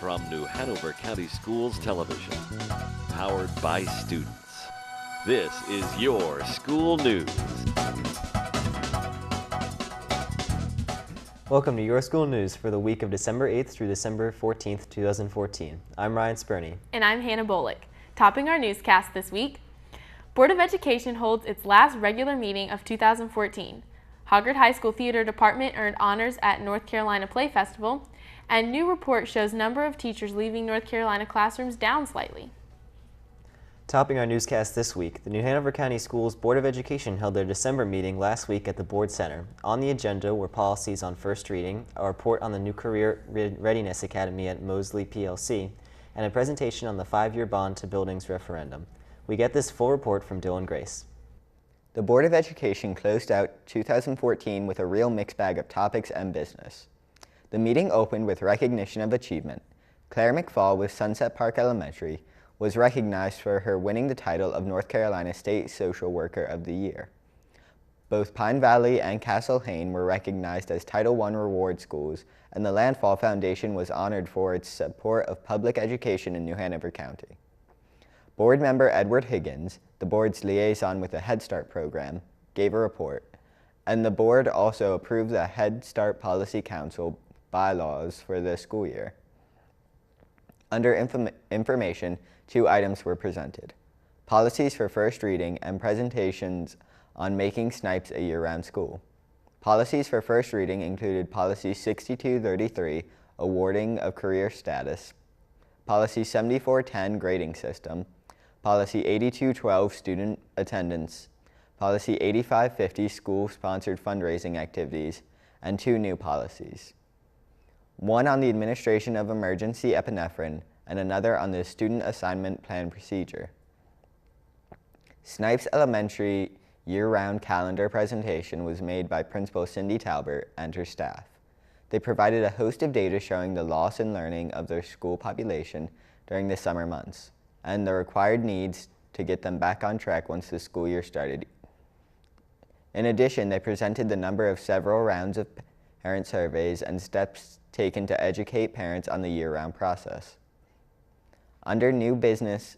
from New Hanover County Schools Television, powered by students. This is your school news. Welcome to your school news for the week of December 8th through December 14th, 2014. I'm Ryan Spurney. And I'm Hannah Bolick. Topping our newscast this week, Board of Education holds its last regular meeting of 2014. Hoggard High School Theater Department earned honors at North Carolina Play Festival, and new report shows number of teachers leaving North Carolina classrooms down slightly. Topping our newscast this week, the New Hanover County Schools Board of Education held their December meeting last week at the Board Center. On the agenda were policies on first reading, a report on the new Career Readiness Academy at Mosley PLC, and a presentation on the 5-year bond to buildings referendum. We get this full report from Dylan Grace. The Board of Education closed out 2014 with a real mixed bag of topics and business. The meeting opened with recognition of achievement. Claire McFall with Sunset Park Elementary was recognized for her winning the title of North Carolina State Social Worker of the Year. Both Pine Valley and Castle Hayne were recognized as Title I reward schools, and the Landfall Foundation was honored for its support of public education in New Hanover County. Board member Edward Higgins, the board's liaison with the Head Start program, gave a report, and the board also approved the Head Start Policy Council bylaws for the school year. Under information, 2 items were presented: policies for first reading and presentations on making Snipes a year-round school. Policies for first reading included Policy 6233, awarding of career status, Policy 7410, grading system, Policy 8212, student attendance, Policy 8550, school-sponsored fundraising activities, and 2 new policies. One on the administration of emergency epinephrine, and another on the student assignment plan procedure. Snipes Elementary year-round calendar presentation was made by Principal Cindy Talbert and her staff. They provided a host of data showing the loss in learning of their school population during the summer months, and the required needs to get them back on track once the school year started. In addition, they presented the number of several rounds of parent surveys and steps taken to educate parents on the year-round process. Under new business,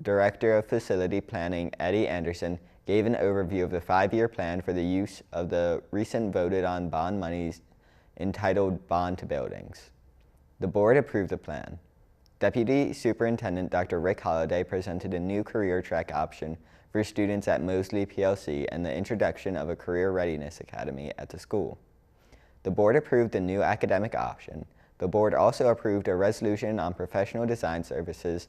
Director of Facility Planning Eddie Anderson gave an overview of the 5-year plan for the use of the recent voted on bond monies entitled Bond to Buildings. The board approved the plan. Deputy Superintendent Dr. Rick Holliday presented a new career track option for students at Mosley PLC and the introduction of a Career Readiness Academy at the school. The board approved the new academic option. The board also approved a resolution on professional design services,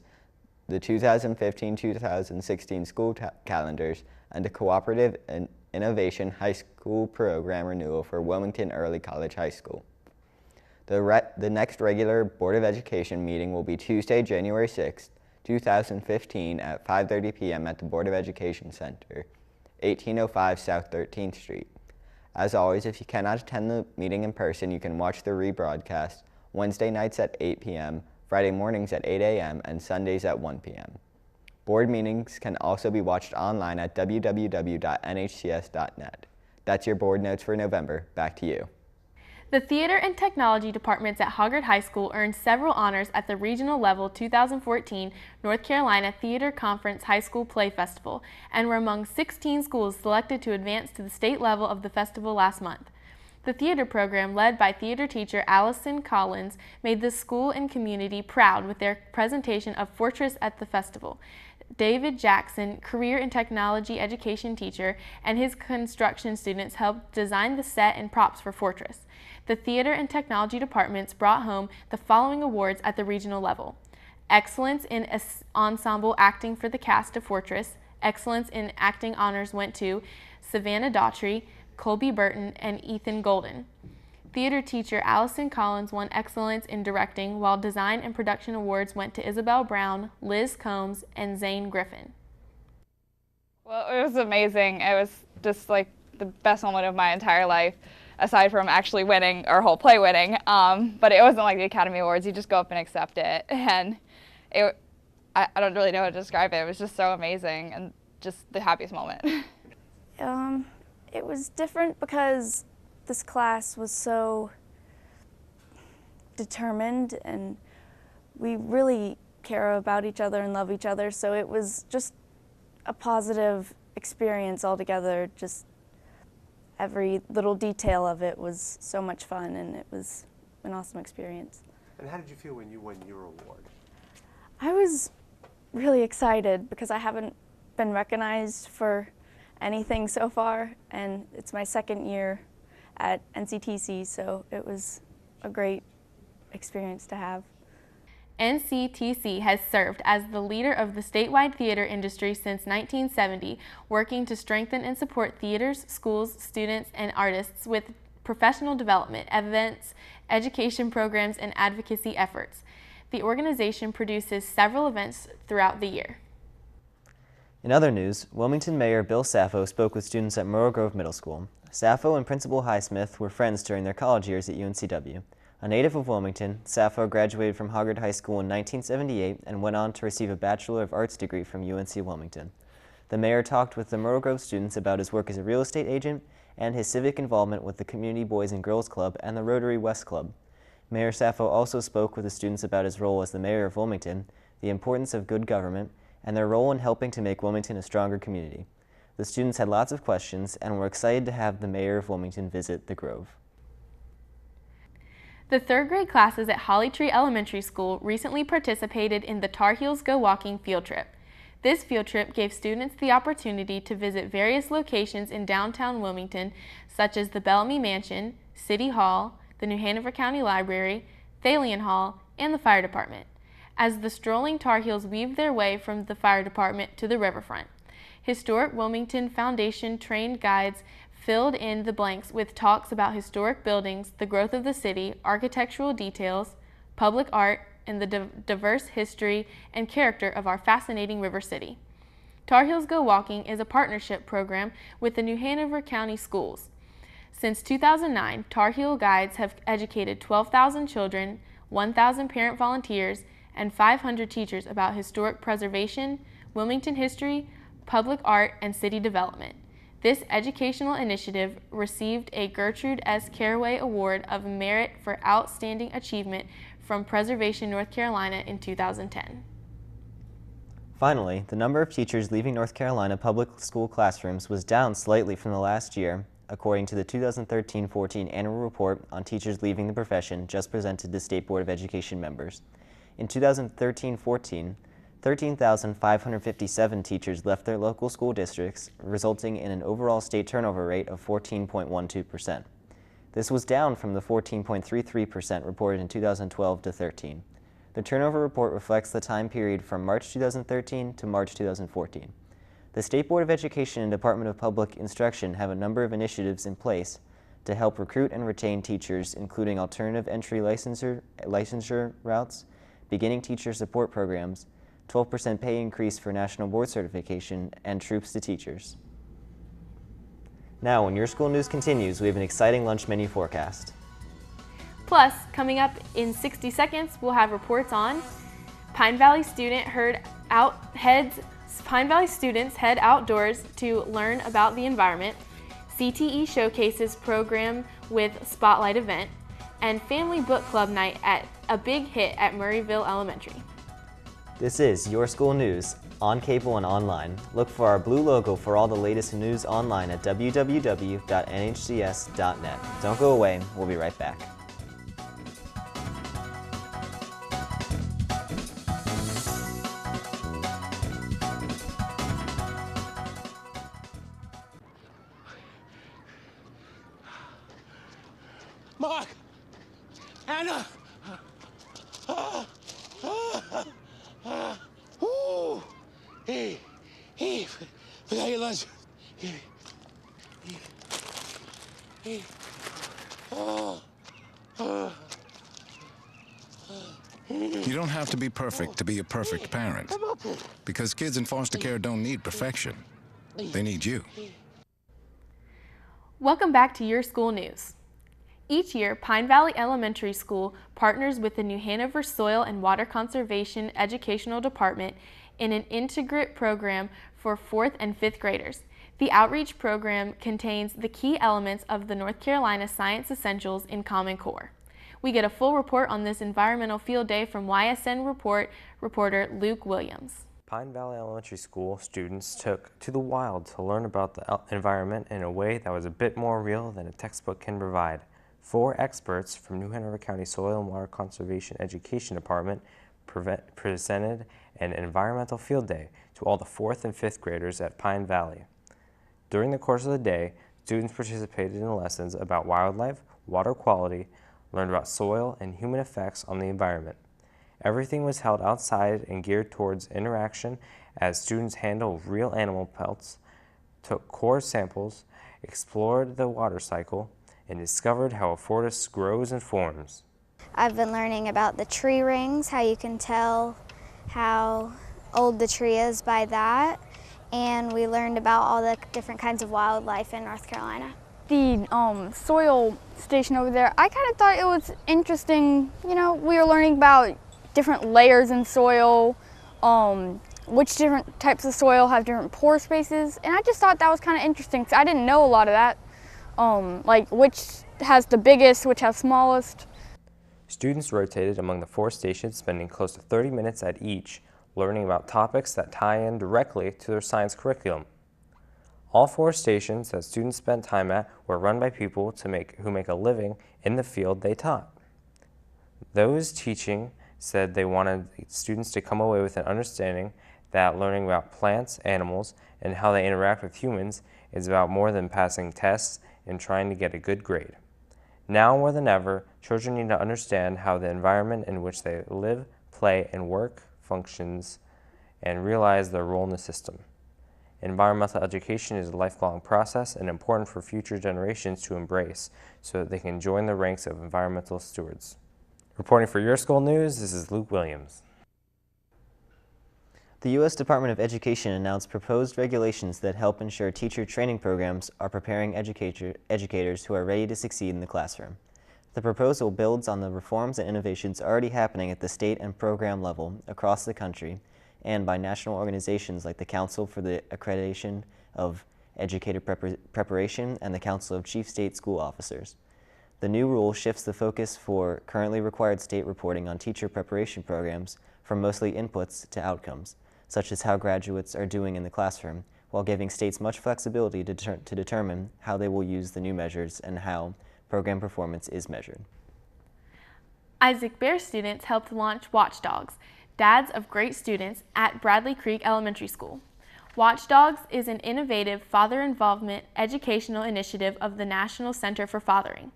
the 2015-2016 school calendars, and a cooperative and innovation high school program renewal for Wilmington Early College High School. The next regular Board of Education meeting will be Tuesday, January 6th, 2015 at 5:30 p.m. at the Board of Education Center, 1805 South 13th Street. As always, if you cannot attend the meeting in person, you can watch the rebroadcast Wednesday nights at 8 p.m., Friday mornings at 8 a.m., and Sundays at 1 p.m. Board meetings can also be watched online at www.nhcs.net. That's your board notes for November. Back to you. The Theater and Technology departments at Hoggard High School earned several honors at the regional level 2014 North Carolina Theater Conference High School Play Festival and were among 16 schools selected to advance to the state level of the festival last month. The theater program, led by theater teacher Allison Collins, made the school and community proud with their presentation of Fortress at the festival. David Jackson, career and technology education teacher, and his construction students helped design the set and props for Fortress. The Theater and Technology departments brought home the following awards at the regional level: Excellence in Ensemble Acting for the cast of Fortress. Excellence in Acting honors went to Savannah Daughtry, Colby Burton, and Ethan Golden. Theater teacher Allison Collins won Excellence in Directing, while Design and Production awards went to Isabel Brown, Liz Combs, and Zane Griffin. Well, it was amazing. It was just like the best moment of my entire life, aside from actually winning, our whole play winning. But it wasn't like the Academy Awards. You just go up and accept it. And I don't really know how to describe it. It was just so amazing and just the happiest moment. It was different because this class was so determined and we really care about each other and love each other, so it was just a positive experience altogether. Just every little detail of it was so much fun, and it was an awesome experience. And how did you feel when you won your award? I was really excited because I haven't been recognized for anything so far, and it's my second year at NCTC, so it was a great experience to have. NCTC has served as the leader of the statewide theater industry since 1970, working to strengthen and support theaters, schools, students, and artists with professional development, events, education programs, and advocacy efforts. The organization produces several events throughout the year. In other news, Wilmington Mayor Bill Sappho spoke with students at Myrtle Grove Middle School. Sappho and Principal Highsmith were friends during their college years at UNCW. A native of Wilmington, Sappho graduated from Hoggard High School in 1978 and went on to receive a Bachelor of Arts degree from UNC Wilmington. The mayor talked with the Myrtle Grove students about his work as a real estate agent and his civic involvement with the Community Boys and Girls Club and the Rotary West Club. Mayor Sappho also spoke with the students about his role as the mayor of Wilmington, the importance of good government, and their role in helping to make Wilmington a stronger community. The students had lots of questions and were excited to have the mayor of Wilmington visit the Grove. The third grade classes at Holly Tree Elementary School recently participated in the Tar Heels Go Walking field trip. This field trip gave students the opportunity to visit various locations in downtown Wilmington, such as the Bellamy Mansion, City Hall, the New Hanover County Library, Thalian Hall, and the fire department, as the strolling Tar Heels weaved their way from the fire department to the riverfront. Historic Wilmington Foundation trained guides filled in the blanks with talks about historic buildings, the growth of the city, architectural details, public art, and the diverse history and character of our fascinating river city. Tar Heels Go Walking is a partnership program with the New Hanover County Schools. Since 2009, Tar Heel guides have educated 12,000 children, 1,000 parent volunteers, and 500 teachers about historic preservation, Wilmington history, public art, and city development. This educational initiative received a Gertrude S. Caraway Award of Merit for Outstanding Achievement from Preservation North Carolina in 2010. Finally, the number of teachers leaving North Carolina public school classrooms was down slightly from the last year, according to the 2013-14 annual report on teachers leaving the profession just presented to State Board of Education members. In 2013-14, 13,557 teachers left their local school districts, resulting in an overall state turnover rate of 14.12%. This was down from the 14.33% reported in 2012-13. The turnover report reflects the time period from March 2013 to March 2014. The State Board of Education and Department of Public Instruction have a number of initiatives in place to help recruit and retain teachers, including alternative entry licensure routes, beginning teacher support programs, 12% pay increase for national board certification, and troops to teachers. Now, when your school news continues, we have an exciting lunch menu forecast. Plus, coming up in 60 seconds, we'll have reports on Pine Valley students head outdoors to learn about the environment, CTE showcases program with Spotlight event, and Family Book Club night at a big hit at Murrayville Elementary. This is Your School News, on cable and online. Look for our blue logo for all the latest news online at www.nhcs.net. Don't go away, we'll be right back. Mark! Anna! Ooh! Hey, forgot your lunch. Hey. You don't have to be perfect to be a perfect parent, because kids in foster care don't need perfection. They need you. Welcome back to Your School News. Each year, Pine Valley Elementary School partners with the New Hanover Soil and Water Conservation Educational Department in an integrate program for 4th and 5th graders. The outreach program contains the key elements of the North Carolina Science Essentials in Common Core. We get a full report on this environmental field day from YSN reporter Luke Williams. Pine Valley Elementary School students took to the wild to learn about the environment in a way that was a bit more real than a textbook can provide. 4 experts from New Hanover County Soil and Water Conservation Education Department presented an environmental field day to all the 4th and 5th graders at Pine Valley. During the course of the day, students participated in lessons about wildlife, water quality, learned about soil and human effects on the environment. Everything was held outside and geared towards interaction as students handled real animal pelts, took core samples, explored the water cycle, and discovered how a forest grows and forms. I've been learning about the tree rings, how you can tell how old the tree is by that, and we learned about all the different kinds of wildlife in North Carolina. The soil station over there, I kind of thought it was interesting. You know, we were learning about different layers in soil, which different types of soil have different pore spaces, and I just thought that was kind of interesting because I didn't know a lot of that. Like which has the biggest, which has smallest. Students rotated among the 4 stations, spending close to 30 minutes at each, learning about topics that tie in directly to their science curriculum. All 4 stations that students spent time at were run by people who make a living in the field they taught. Those teaching said they wanted students to come away with an understanding that learning about plants, animals, and how they interact with humans is about more than passing tests and trying to get a good grade. Now more than ever, children need to understand how the environment in which they live, play, and work functions and realize their role in the system. Environmental education is a lifelong process and important for future generations to embrace so that they can join the ranks of environmental stewards. Reporting for Your School News, this is Luke Williams. The U.S. Department of Education announced proposed regulations that help ensure teacher training programs are preparing educators who are ready to succeed in the classroom. The proposal builds on the reforms and innovations already happening at the state and program level across the country and by national organizations like the Council for the Accreditation of Educator Preparation and the Council of Chief State School Officers. The new rule shifts the focus for currently required state reporting on teacher preparation programs from mostly inputs to outcomes, such as how graduates are doing in the classroom, while giving states much flexibility to determine how they will use the new measures and how program performance is measured. Isaac Bear students helped launch Watchdogs, Dads of Great Students at Bradley Creek Elementary School. Watchdogs is an innovative father involvement educational initiative of the National Center for Fathering.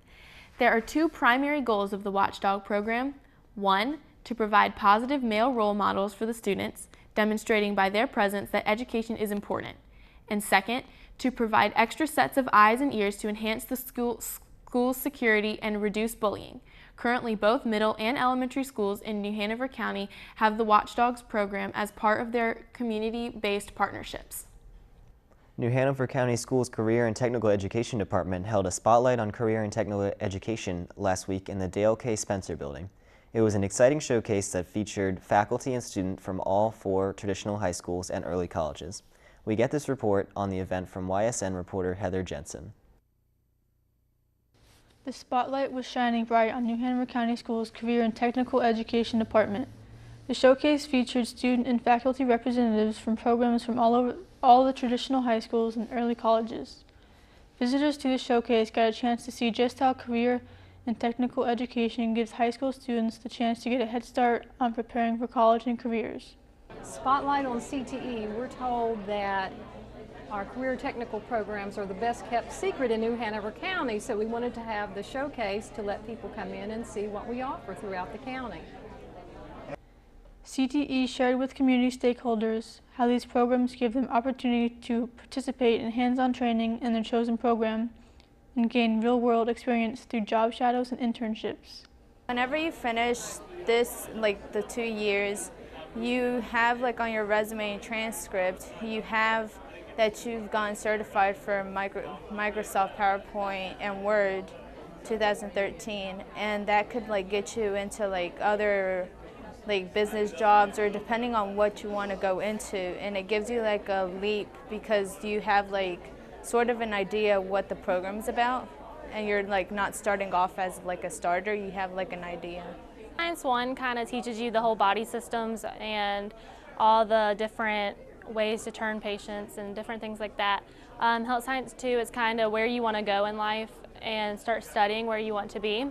There are 2 primary goals of the Watchdog program. 1, to provide positive male role models for the students, demonstrating by their presence that education is important. And 2nd, to provide extra sets of eyes and ears to enhance the school's security and reduce bullying. Currently, both middle and elementary schools in New Hanover County have the Watchdogs program as part of their community-based partnerships. New Hanover County Schools Career and Technical Education Department held a spotlight on career and technical education last week in the Dale K. Spencer building. It was an exciting showcase that featured faculty and students from all 4 traditional high schools and early colleges. We get this report on the event from YSN reporter Heather Jensen. The spotlight was shining bright on New Hanover County Schools Career and Technical Education Department. The showcase featured student and faculty representatives from programs from all the traditional high schools and early colleges. Visitors to the showcase got a chance to see just how career and technical education gives high school students the chance to get a head start on preparing for college and careers. Spotlight on CTE, we're told that our career technical programs are the best kept secret in New Hanover County, so we wanted to have the showcase to let people come in and see what we offer throughout the county. CTE shared with community stakeholders how these programs give them opportunity to participate in hands-on training in their chosen program and gain real-world experience through job shadows and internships. Whenever you finish this, like the 2 years, you have like on your resume and transcript, you have that you've gotten certified for Microsoft PowerPoint and Word 2013, and that could like get you into like other like business jobs or depending on what you want to go into, and it gives you like a leap because you have like sort of an idea what the program's about. and you're like not starting off as like a starter, you have like an idea. Science 1 kind of teaches you the whole body systems and all the different ways to turn patients and different things like that. Health Science 2 is kind of where you want to go in life and start studying where you want to be,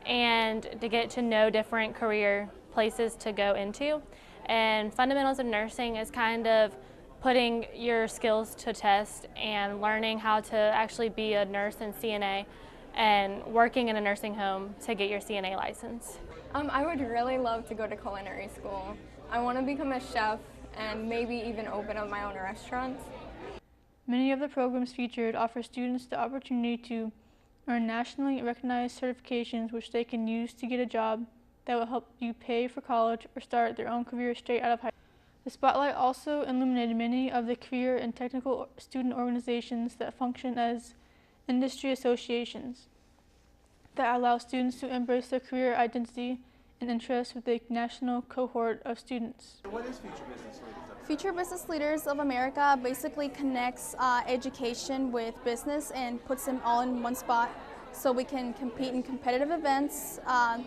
and to get to know different career places to go into. And Fundamentals of Nursing is kind of putting your skills to test and learning how to actually be a nurse in CNA and working in a nursing home to get your CNA license. I would really love to go to culinary school. I want to become a chef and maybe even open up my own restaurants. Many of the programs featured offer students the opportunity to earn nationally recognized certifications which they can use to get a job that will help you pay for college or start their own career straight out of high school. The spotlight also illuminated many of the career and technical student organizations that function as industry associations that allow students to embrace their career identity and interests with a national cohort of students. What is Future Business Leaders? Future Business Leaders of America basically connects education with business and puts them all in one spot so we can compete in competitive events.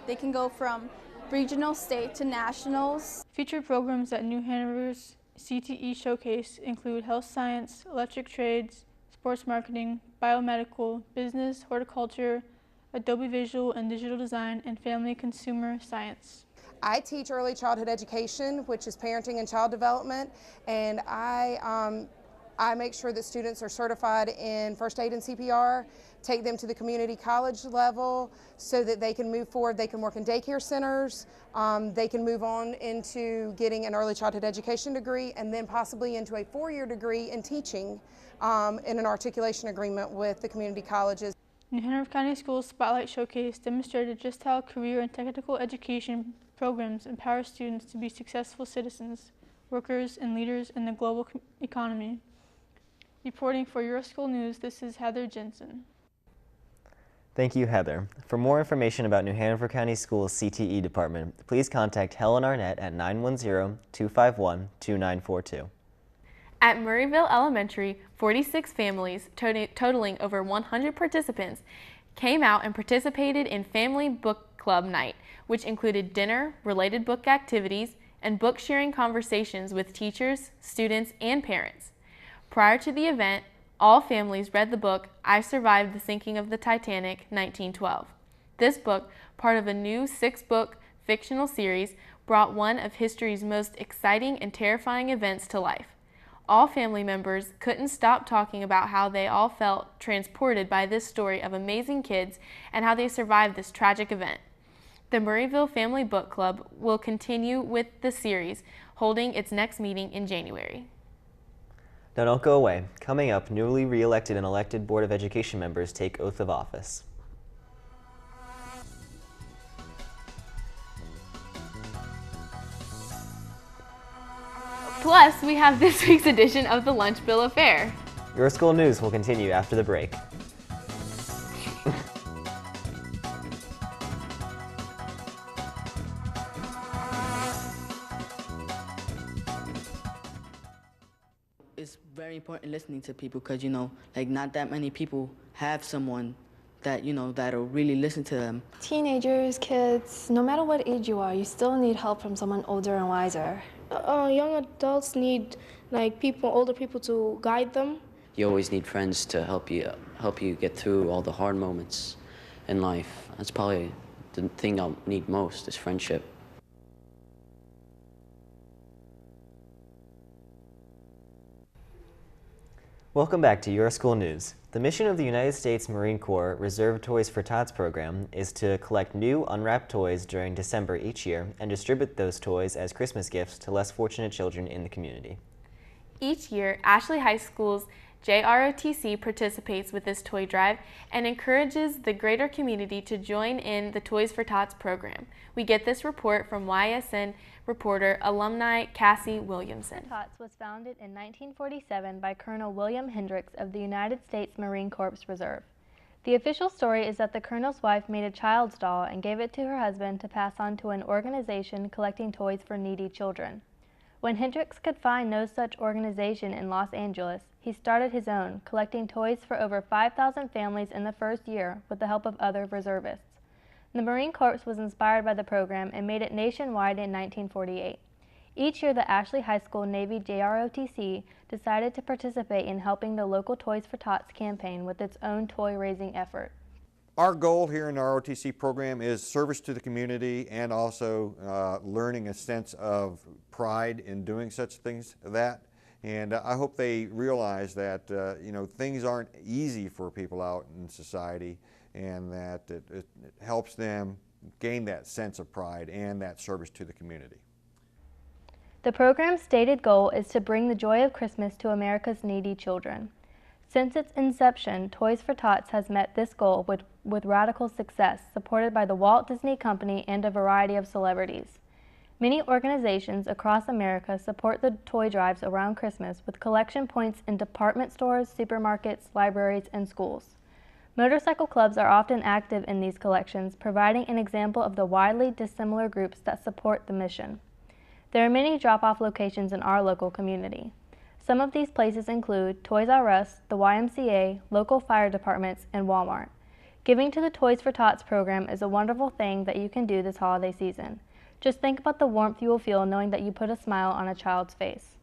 They can go from regional, state to nationals. Featured programs at New Hanover's CTE Showcase include health science, electric trades, sports marketing, biomedical, business, horticulture, Adobe Visual and Digital Design, and Family Consumer Science. I teach early childhood education, which is parenting and child development, and I make sure that students are certified in first aid and CPR, take them to the community college level so that they can move forward. They can work in daycare centers, they can move on into getting an early childhood education degree, and then possibly into a 4-year degree in teaching in an articulation agreement with the community colleges. New Hanover County Schools Spotlight Showcase demonstrated just how career and technical education programs empower students to be successful citizens, workers, and leaders in the global economy. Reporting for Your School News, this is Heather Jensen. Thank you, Heather. For more information about New Hanover County Schools CTE Department, please contact Helen Arnett at 910-251-2942. At Murrayville Elementary, 46 families, totaling over 100 participants, came out and participated in Family Book Club Night, which included dinner, related book activities, and book sharing conversations with teachers, students, and parents. Prior to the event, all families read the book I Survived the Sinking of the Titanic, 1912. This book, part of a new 6-book fictional series, brought one of history's most exciting and terrifying events to life. All family members couldn't stop talking about how they all felt transported by this story of amazing kids and how they survived this tragic event. The Murrayville Family Book Club will continue with the series, holding its next meeting in January. Now don't go away. Coming up, newly re-elected and elected Board of Education members take oath of office. Plus, we have this week's edition of the Lunch Bill Affair. Your School News will continue after the break. It's very important listening to people because, like not that many people have someone that, that'll really listen to them. Teenagers, kids, no matter what age you are, you still need help from someone older and wiser. Young adults need older people to guide them. You always need friends to help you get through all the hard moments in life. That's probably the thing I'll need most is friendship. Welcome back to Your School News. The mission of the United States Marine Corps Reserve Toys for Tots program is to collect new unwrapped toys during December each year and distribute those toys as Christmas gifts to less fortunate children in the community. Each year, Ashley High School's JROTC participates with this toy drive and encourages the greater community to join in the Toys for Tots program. We get this report from YSN reporter alumni Cassie Williamson. Tots was founded in 1947 by Colonel William Hendricks of the United States Marine Corps Reserve. The official story is that the colonel's wife made a child's doll and gave it to her husband to pass on to an organization collecting toys for needy children. When Hendricks could find no such organization in Los Angeles, he started his own, collecting toys for over 5,000 families in the first year with the help of other reservists. The Marine Corps was inspired by the program and made it nationwide in 1948. Each year, the Ashley High School Navy JROTC decided to participate in helping the local Toys for Tots campaign with its own toy-raising effort. Our goal here in our ROTC program is service to the community and also learning a sense of pride in doing such things and I hope they realize that you know, things aren't easy for people out in society, and that it helps them gain that sense of pride and that service to the community. The program's stated goal is to bring the joy of Christmas to America's needy children. Since its inception, Toys for Tots has met this goal with radical success, supported by the Walt Disney Company and a variety of celebrities. Many organizations across America support the toy drives around Christmas with collection points in department stores, supermarkets, libraries, and schools. Motorcycle clubs are often active in these collections, providing an example of the widely dissimilar groups that support the mission. There are many drop-off locations in our local community. Some of these places include Toys R Us, the YMCA, local fire departments, and Walmart. Giving to the Toys for Tots program is a wonderful thing that you can do this holiday season. Just think about the warmth you will feel knowing that you put a smile on a child's face.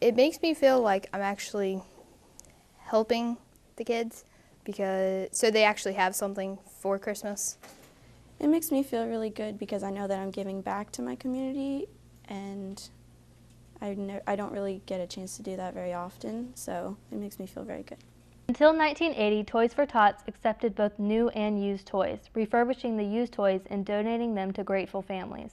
It makes me feel like I'm actually helping the kids, so they actually have something for Christmas. It makes me feel really good because I know that I'm giving back to my community, and I don't really get a chance to do that very often, so it makes me feel very good. Until 1980, Toys for Tots accepted both new and used toys, refurbishing the used toys and donating them to grateful families.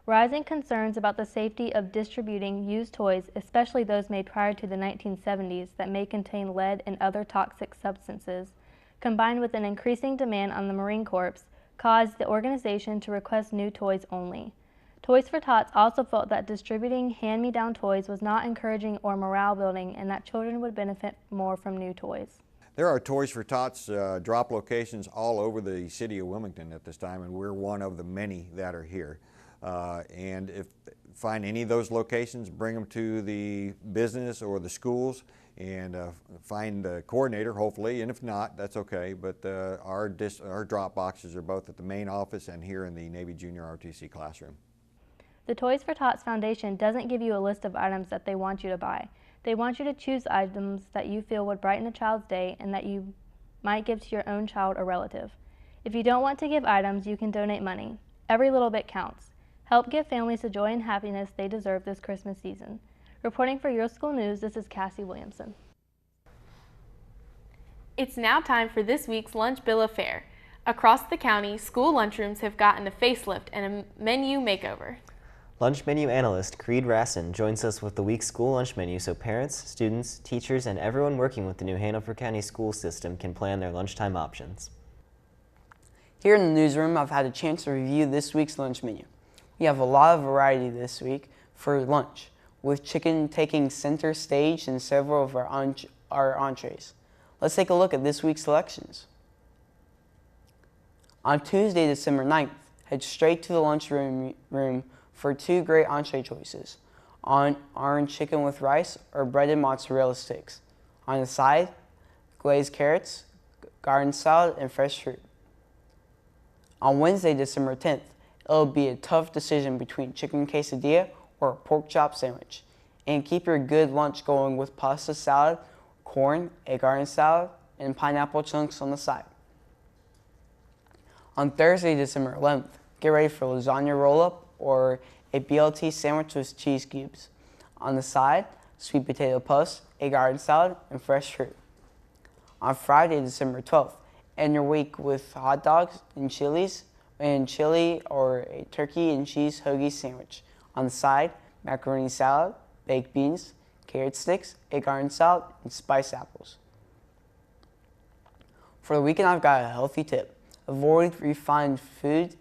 Rising concerns about the safety of distributing used toys, especially those made prior to the 1970s that may contain lead and other toxic substances, combined with an increasing demand on the Marine Corps, caused the organization to request new toys only. Toys for Tots also felt that distributing hand-me-down toys was not encouraging or morale building, and that children would benefit more from new toys. There are Toys for Tots drop locations all over the city of Wilmington at this time, and we're one of the many that are here. And if find any of those locations, bring them to the business or the schools, and find the coordinator, hopefully, and if not, that's okay. But our drop boxes are both at the main office and here in the Navy Junior ROTC classroom. The Toys for Tots Foundation doesn't give you a list of items that they want you to buy. They want you to choose items that you feel would brighten a child's day and that you might give to your own child or relative. If you don't want to give items, you can donate money. Every little bit counts. Help give families the joy and happiness they deserve this Christmas season. Reporting for Your School News, this is Cassie Williamson. It's now time for this week's lunch bill of fare. Across the county, school lunchrooms have gotten a facelift and a menu makeover. Lunch menu analyst Creed Rassin joins us with the week's school lunch menu so parents, students, teachers, and everyone working with the new Hanover County school system can plan their lunchtime options. Here in the newsroom, I've had a chance to review this week's lunch menu. We have a lot of variety this week for lunch, with chicken taking center stage in several of our entrees. Let's take a look at this week's selections. On Tuesday, December 9th, head straight to the lunchroom for two great entree choices, on orange chicken with rice or breaded mozzarella sticks. On the side, glazed carrots, garden salad, and fresh fruit. On Wednesday, December 10th, it'll be a tough decision between chicken quesadilla or a pork chop sandwich. And keep your good lunch going with pasta salad, corn, a garden salad, and pineapple chunks on the side. On Thursday, December 11th, get ready for lasagna roll-up or a BLT sandwich with cheese cubes. On the side, sweet potato puffs, a garden salad, and fresh fruit. On Friday, December 12th, end your week with hot dogs and chili or a turkey and cheese hoagie sandwich. On the side, macaroni salad, baked beans, carrot sticks, a garden salad, and spiced apples. For the weekend, I've got a healthy tip. Avoid refined food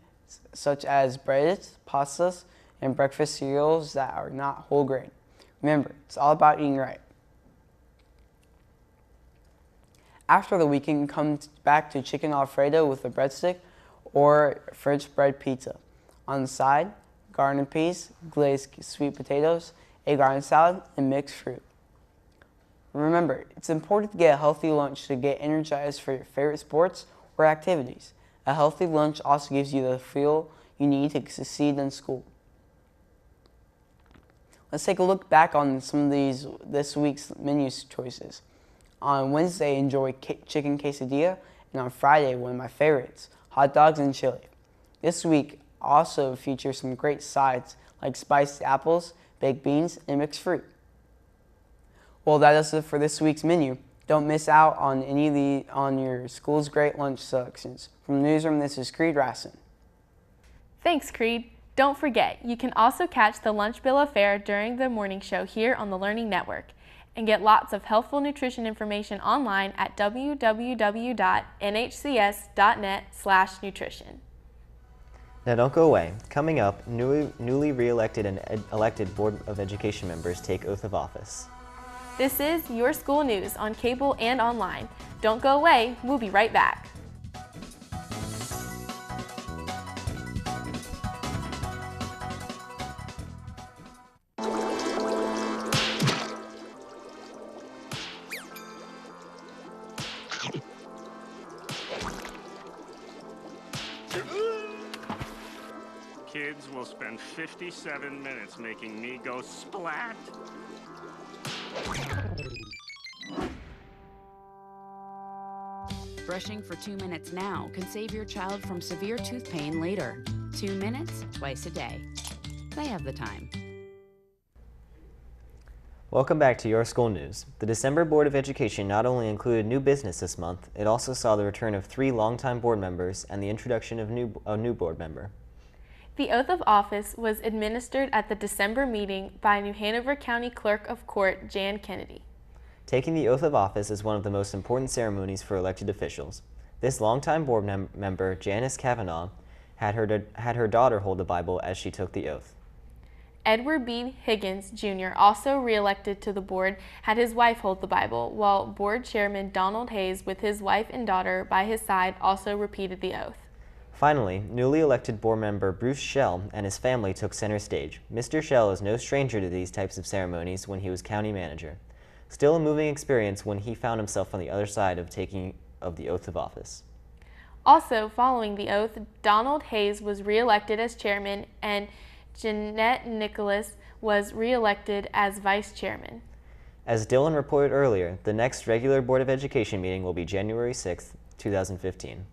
such as breads, pastas, and breakfast cereals that are not whole grain. Remember, it's all about eating right. After the weekend, come back to chicken Alfredo with a breadstick or French bread pizza. On the side, garden peas, glazed sweet potatoes, a garden salad, and mixed fruit. Remember, it's important to get a healthy lunch to get energized for your favorite sports or activities. A healthy lunch also gives you the fuel you need to succeed in school. Let's take a look back on some of this week's menu choices. On Wednesday, enjoy chicken quesadilla, and on Friday, one of my favorites, hot dogs and chili. This week also features some great sides like spiced apples, baked beans, and mixed fruit. Well, that is it for this week's menu. Don't miss out on on your school's great lunch selections. From the newsroom, this is Creed Rasson. Thanks, Creed. Don't forget, you can also catch the Lunch Bill of Fare during the morning show here on the Learning Network and get lots of healthful nutrition information online at www.nhcs.net/nutrition. Now don't go away. Coming up, newly re-elected and elected Board of Education members take oath of office. This is Your School News on cable and online. Don't go away, we'll be right back. Kids will spend 57 minutes making me go splat. Brushing for 2 minutes now can save your child from severe tooth pain later. 2 minutes, twice a day. They have the time. Welcome back to Your School News. The December Board of Education not only included new business this month, it also saw the return of 3 longtime board members and the introduction of a new board member. The oath of office was administered at the December meeting by New Hanover County Clerk of Court Jan Kennedy. Taking the oath of office is one of the most important ceremonies for elected officials. This longtime board member, Janice Kavanaugh, had her daughter hold the Bible as she took the oath. Edward B. Higgins, Jr., also re-elected to the board, had his wife hold the Bible, while Board Chairman Donald Hayes, with his wife and daughter by his side, also repeated the oath. Finally, newly elected board member Bruce Schell and his family took center stage. Mr. Schell is no stranger to these types of ceremonies when he was county manager. Still a moving experience when he found himself on the other side of the oath of office. Also, following the oath, Donald Hayes was re-elected as chairman and Jeanette Nicholas was re-elected as vice chairman. As Dylan reported earlier, the next regular Board of Education meeting will be January 6th, 2015.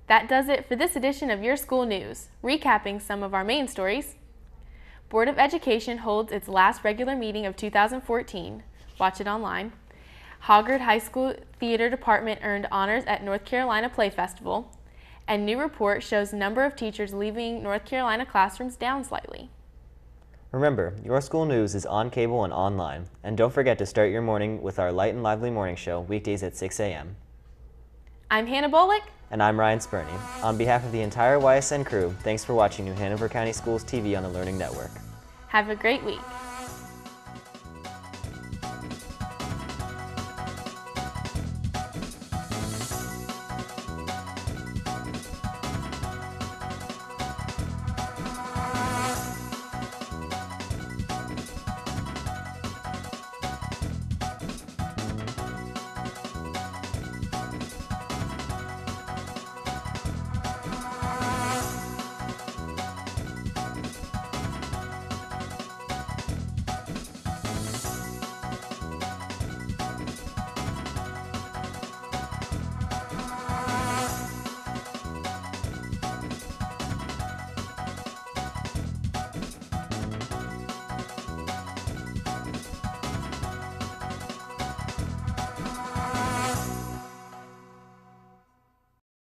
That does it for this edition of Your School News. Recapping some of our main stories. Board of Education holds its last regular meeting of 2014. Watch it online. Hoggard High School Theater Department earned honors at North Carolina Play Festival. And new report shows number of teachers leaving North Carolina classrooms down slightly. Remember, Your School News is on cable and online. And don't forget to start your morning with our light and lively morning show, weekdays at 6 a.m. I'm Hannah Bolick. And I'm Ryan Spurney. On behalf of the entire YSN crew, thanks for watching New Hanover County Schools TV on the Learning Network. Have a great week.